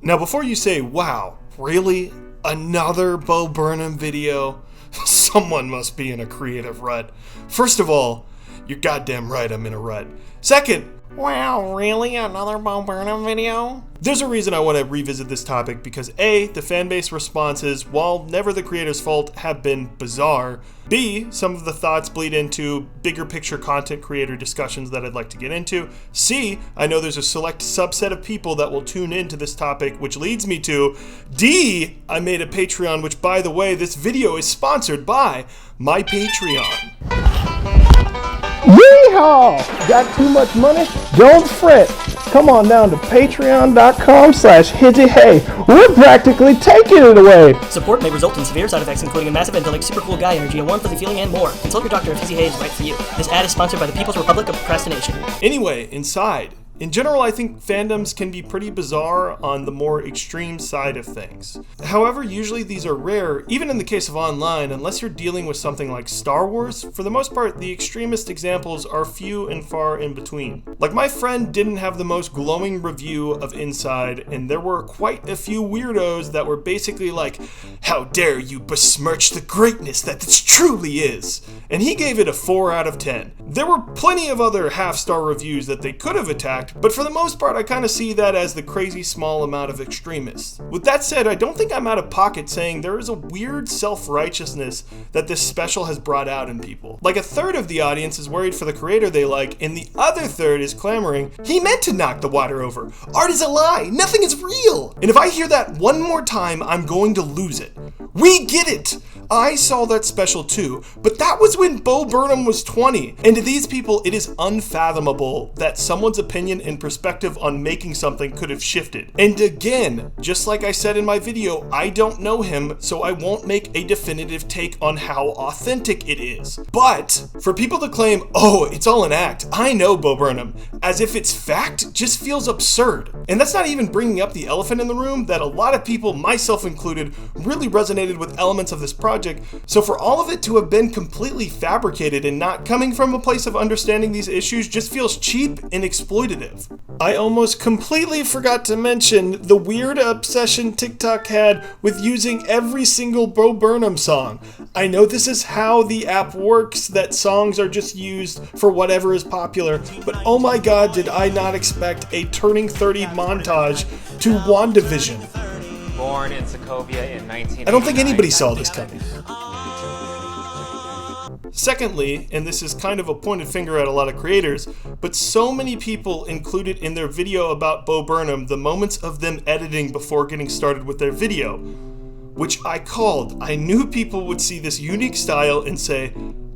Now before you say, wow, really? Another Bo Burnham video? Someone must be in a creative rut. First of all, you're goddamn right I'm in a rut. Second, wow, really? Another Bo Burnham video? There's a reason I want to revisit this topic because A, the fanbase responses, while never the creator's fault, have been bizarre. B, some of the thoughts bleed into bigger picture content creator discussions that I'd like to get into. C, I know there's a select subset of people that will tune into this topic, which leads me to D, I made a Patreon, which by the way, this video is sponsored by my Patreon. Yeehaw! Got too much money? Don't fret. Come on down to patreon.com/HizzyHey. We're practically taking it away. Support may result in severe side effects, including a massive intellect, super cool guy energy, a warm fuzzy feeling, and more. Consult your doctor if Hizzy Hay is right for you. This ad is sponsored by the People's Republic of Procrastination. Anyway, inside. In general, I think fandoms can be pretty bizarre on the more extreme side of things. However, usually these are rare, even in the case of online, unless you're dealing with something like Star Wars. For the most part, the extremist examples are few and far in between. Like, my friend didn't have the most glowing review of Inside, and there were quite a few weirdos that were basically like, how dare you besmirch the greatness that this truly is? And he gave it a 4 out of 10. There were plenty of other half-star reviews that they could have attacked, but for the most part, I kind of see that as the crazy small amount of extremists. With that said, I don't think I'm out of pocket saying there is a weird self-righteousness that this special has brought out in people. Like, a third of the audience is worried for the creator they like, and the other third is clamoring, he meant to knock the water over. Art is a lie. Nothing is real. And if I hear that one more time, I'm going to lose it. We get it. I saw that special too, but that was when Bo Burnham was 20. And to these people, it is unfathomable that someone's opinion and perspective on making something could have shifted. And again, just like I said in my video, I don't know him, so I won't make a definitive take on how authentic it is. But for people to claim, oh, it's all an act, I know Bo Burnham, as if it's fact, just feels absurd. And that's not even bringing up the elephant in the room that a lot of people, myself included, really resonated with elements of this project. So for all of it to have been completely fabricated and not coming from a place of understanding these issues just feels cheap and exploitative. I almost completely forgot to mention the weird obsession TikTok had with using every single Bo Burnham song. I know this is how the app works, that songs are just used for whatever is popular, but oh my god, did I not expect a Turning 30 montage to WandaVision. Born in Sokovia in 1989. I don't think anybody saw this coming. Secondly, and this is kind of a pointed finger at a lot of creators, but so many people included in their video about Bo Burnham the moments of them editing before getting started with their video, which I called. I knew people would see this unique style and say,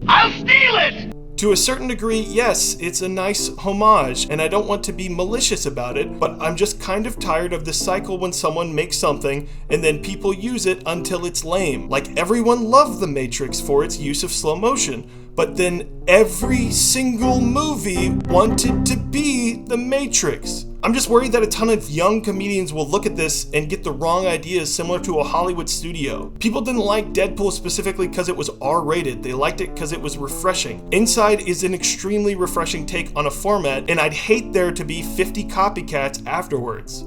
I'll steal it! To a certain degree, yes, it's a nice homage, and I don't want to be malicious about it, but I'm just kind of tired of the cycle when someone makes something and then people use it until it's lame. Like, everyone loved The Matrix for its use of slow motion, but then every single movie wanted to be The Matrix. I'm just worried that a ton of young comedians will look at this and get the wrong ideas similar to a Hollywood studio. People didn't like Deadpool specifically because it was R-rated. They liked it because it was refreshing. Inside is an extremely refreshing take on a format, and I'd hate there to be 50 copycats afterwards.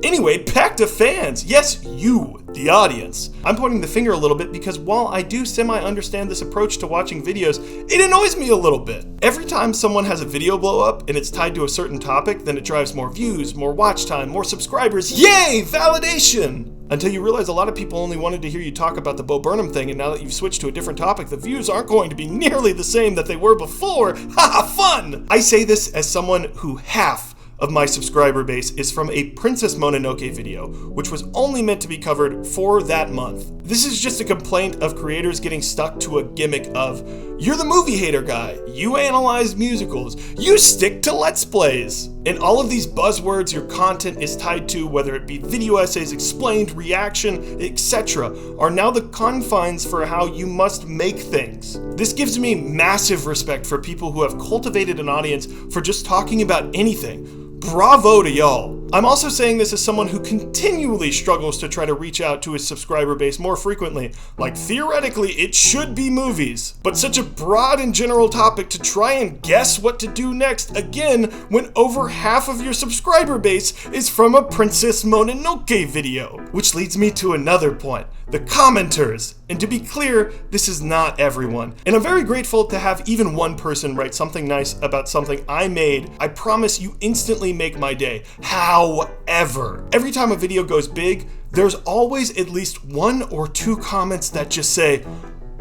Anyway, back to fans. Yes, you, the audience. I'm pointing the finger a little bit because while I do semi-understand this approach to watching videos, it annoys me a little bit. Every time someone has a video blow up and it's tied to a certain topic, then it drives more views, more watch time, more subscribers. Yay, validation! Until you realize a lot of people only wanted to hear you talk about the Bo Burnham thing, and now that you've switched to a different topic, the views aren't going to be nearly the same that they were before. Haha, fun! I say this as someone who half of my subscriber base is from a Princess Mononoke video, which was only meant to be covered for that month. This is just a complaint of creators getting stuck to a gimmick of, you're the movie hater guy, you analyze musicals, you stick to Let's Plays. And all of these buzzwords your content is tied to, whether it be video essays, explained, reaction, etc., are now the confines for how you must make things. This gives me massive respect for people who have cultivated an audience for just talking about anything. Bravo to y'all. I'm also saying this as someone who continually struggles to try to reach out to his subscriber base more frequently. Like, theoretically, it should be movies, but such a broad and general topic to try and guess what to do next, again, when over half of your subscriber base is from a Princess Mononoke video. Which leads me to another point, the commenters. And to be clear, this is not everyone. And I'm very grateful to have even one person write something nice about something I made. I promise you instantly make my day. However, every time a video goes big, there's always at least 1 or 2 comments that just say,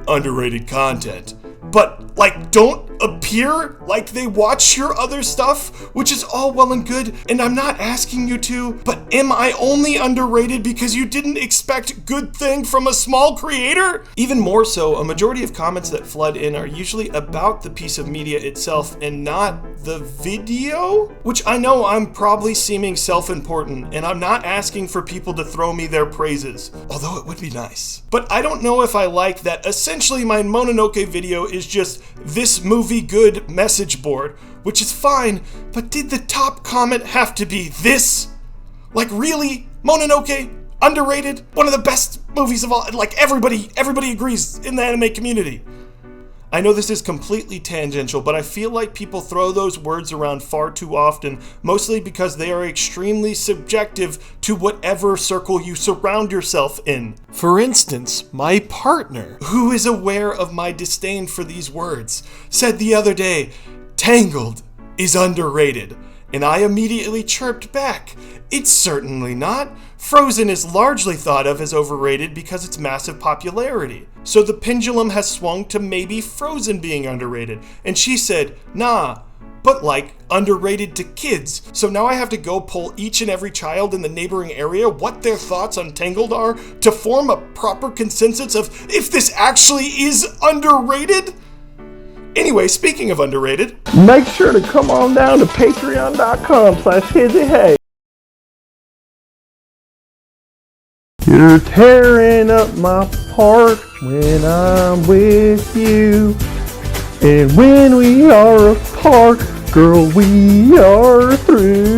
underrated content. But, like, don't appear like they watch your other stuff, which is all well and good, and I'm not asking you to, but am I only underrated because you didn't expect good thing from a small creator? Even more so, a majority of comments that flood in are usually about the piece of media itself and not the video, which I know I'm probably seeming self-important, and I'm not asking for people to throw me their praises, although it would be nice. But I don't know if I like that essentially my Mononoke video is just this movie good message board, which is fine, but did the top comment have to be this? Like, really? Mononoke? Underrated? One of the best movies of all, like, everybody agrees in the anime community. I know this is completely tangential, but I feel like people throw those words around far too often, mostly because they are extremely subjective to whatever circle you surround yourself in. For instance, my partner, who is aware of my disdain for these words, said the other day, "Tangled is underrated," and I immediately chirped back, "It's certainly not. Frozen is largely thought of as overrated because its massive popularity." So the pendulum has swung to maybe Frozen being underrated. And she said, "Nah, but like underrated to kids." So now I have to go poll each and every child in the neighboring area what their thoughts on Tangled are to form a proper consensus of if this actually is underrated? Anyway, speaking of underrated, Make sure to come on down to patreon.com/HizzyHay. You're tearing up my heart when I'm with you. And when we are apart, girl, we are through.